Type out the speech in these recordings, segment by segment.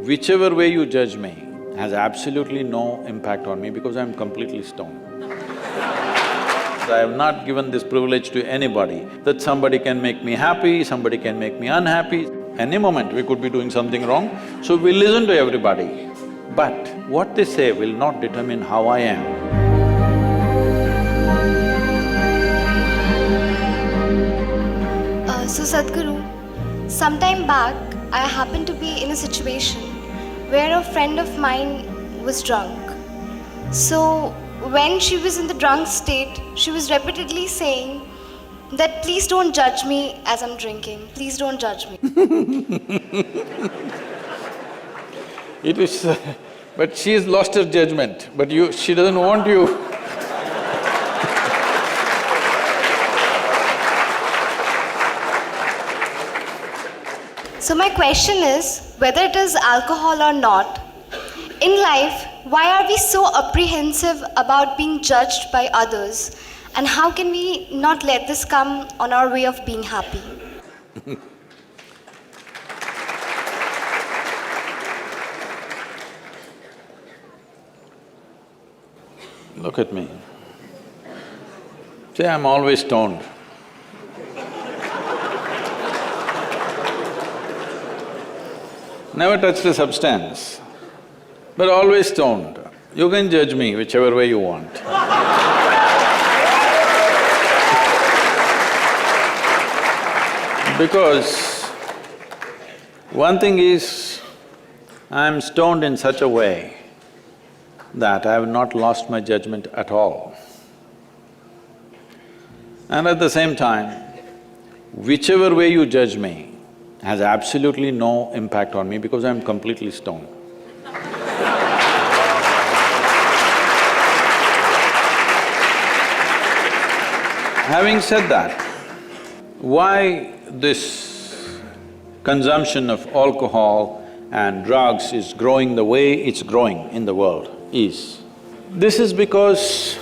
Whichever way you judge me has absolutely no impact on me because I'm completely stoned. I have not given this privilege to anybody that somebody can make me happy, somebody can make me unhappy. Any moment we could be doing something wrong, so we listen to everybody. But what they say will not determine how I am. So Sadhguru, sometime back I happened to be in a situation where a friend of mine was drunk. So when she was in the drunk state, she was repeatedly saying that please don't judge me as I'm drinking, please don't judge me. It is… but she's lost her judgment, but she doesn't want you. So my question is, whether it is alcohol or not, in life, why are we so apprehensive about being judged by others? And how can we not let this come on our way of being happy? Look at me. See, I'm always stoned. Never touched a substance, but always stoned. You can judge me whichever way you want. Because one thing is, I'm stoned in such a way that I have not lost my judgment at all. And at the same time, whichever way you judge me has absolutely no impact on me because I'm completely stoned. Having said that, why this consumption of alcohol and drugs is growing the way it's growing in the world is, this is because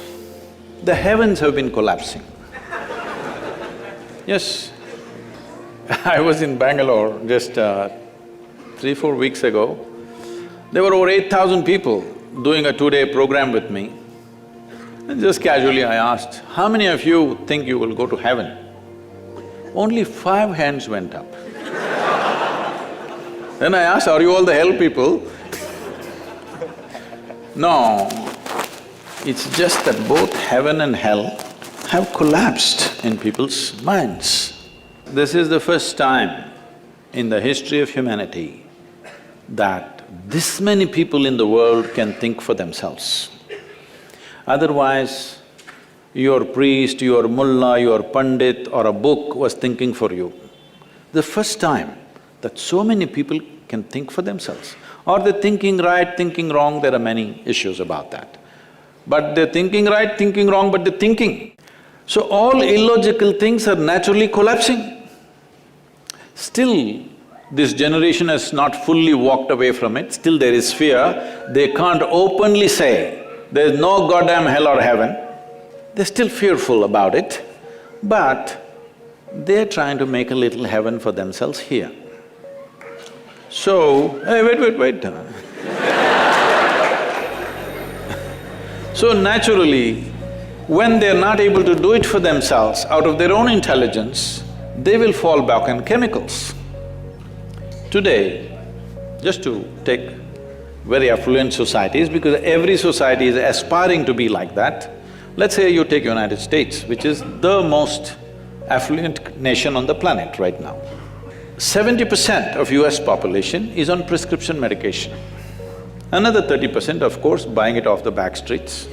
the heavens have been collapsing. Yes, I was in Bangalore just 3-4 weeks ago. There were over 8,000 people doing a 2-day program with me. And just casually I asked, how many of you think you will go to heaven? Only 5 hands went up. Then I asked, are you all the hell people? No, it's just that both heaven and hell have collapsed in people's minds. This is the first time in the history of humanity that this many people in the world can think for themselves. Otherwise, your priest, your mullah, your pandit or a book was thinking for you. The first time that so many people can think for themselves. Or they're thinking right, thinking wrong, there are many issues about that. But they're thinking right, thinking wrong, but they're thinking. So all illogical things are naturally collapsing. Still, this generation has not fully walked away from it, still there is fear. They can't openly say, there's no goddamn hell or heaven. They're still fearful about it, but they're trying to make a little heaven for themselves here. So, hey, wait. So naturally, when they're not able to do it for themselves out of their own intelligence, they will fall back on chemicals. Today, just to take very affluent societies, because every society is aspiring to be like that, let's say you take United States, which is the most affluent nation on the planet right now. 70% of US population is on prescription medication. Another 30%, of course, buying it off the back streets.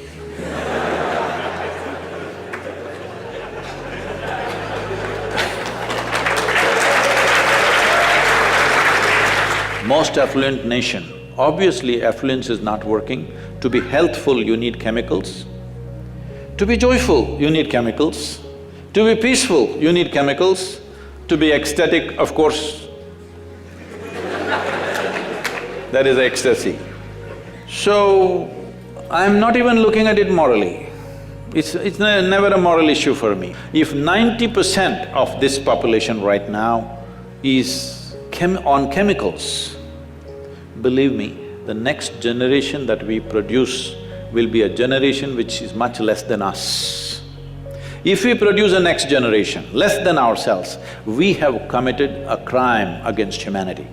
Most affluent nation, obviously affluence is not working. To be healthful, you need chemicals. To be joyful, you need chemicals. To be peaceful, you need chemicals. To be ecstatic, of course, that is ecstasy. So, I'm not even looking at it morally. It's never a moral issue for me. If 90% of this population right now is on chemicals, believe me, the next generation that we produce will be a generation which is much less than us. If we produce a next generation less than ourselves, we have committed a crime against humanity,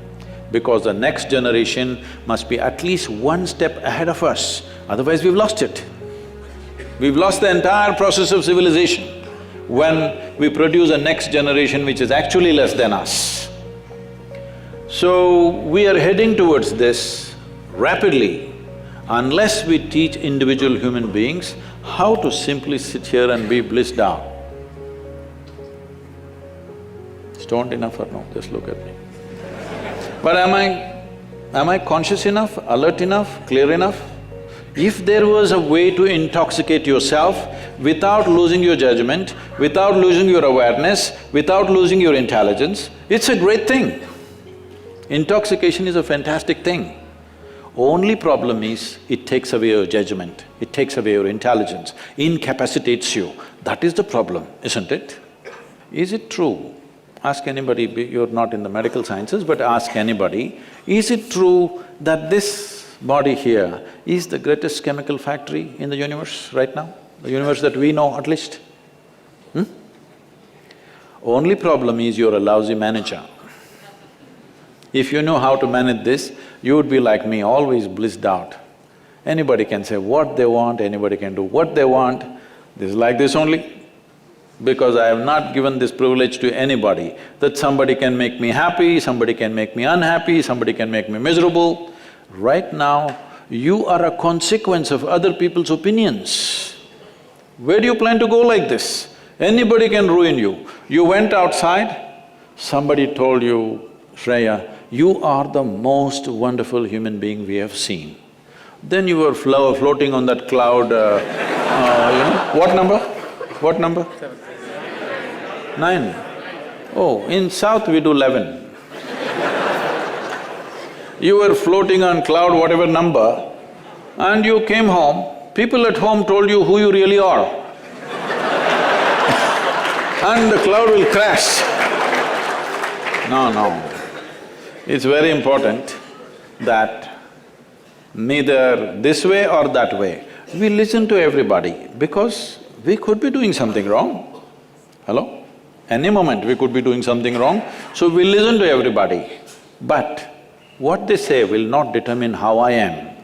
because the next generation must be at least one step ahead of us, otherwise we've lost it. We've lost the entire process of civilization when we produce a next generation which is actually less than us. So, we are heading towards this rapidly unless we teach individual human beings how to simply sit here and be blissed out. Stoned enough or no? Just look at me. But am I conscious enough, alert enough, clear enough? If there was a way to intoxicate yourself without losing your judgment, without losing your awareness, without losing your intelligence, it's a great thing. Intoxication is a fantastic thing. Only problem is, it takes away your judgment, it takes away your intelligence, incapacitates you. That is the problem, isn't it? Is it true? Ask anybody, you're not in the medical sciences, but ask anybody, is it true that this body here is the greatest chemical factory in the universe right now? The universe that we know at least? Only problem is you're a lousy manager. If you know how to manage this, you would be like me, always blissed out. Anybody can say what they want, anybody can do what they want. This is like this only. Because I have not given this privilege to anybody, that somebody can make me happy, somebody can make me unhappy, somebody can make me miserable. Right now, you are a consequence of other people's opinions. Where do you plan to go like this? Anybody can ruin you. You went outside, somebody told you, Shreya, you are the most wonderful human being we have seen. Then you were floating on that cloud, what number? What number? 9. Oh, in South we do 11. You were floating on cloud whatever number, and you came home, people at home told you who you really are. And the cloud will crash. No. It's very important that neither this way or that way, we listen to everybody because we could be doing something wrong. Hello? Any moment we could be doing something wrong, so we listen to everybody. But what they say will not determine how I am.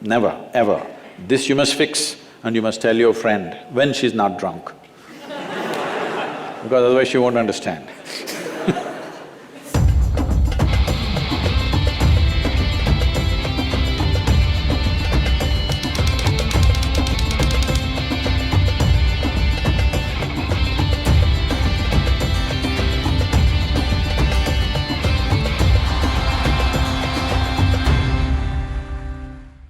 Never, ever. This you must fix and you must tell your friend when she's not drunk. Because otherwise she won't understand.